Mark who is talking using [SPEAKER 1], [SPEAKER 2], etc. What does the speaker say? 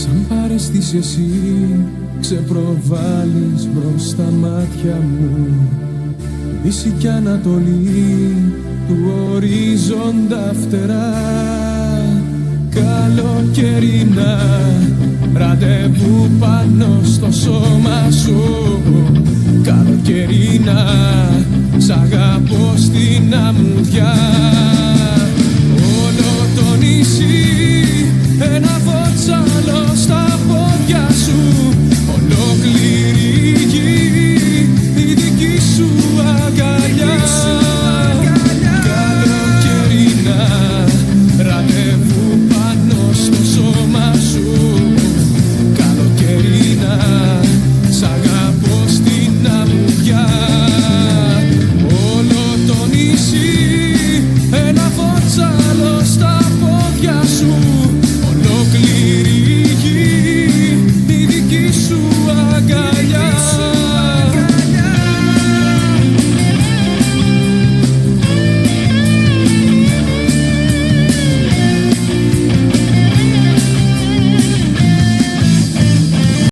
[SPEAKER 1] Σαν παρέστης εσύ ξεπροβάλλεις μπρος στα μάτια μου, Δύση κι Ανατολή του ορίζοντα φτερά. Καλοκαιρινά ραντεβού πάνω στο σώμα σου, καλοκαιρινά σ' αγαπώ στην αμμουδιά. Όλο το νησί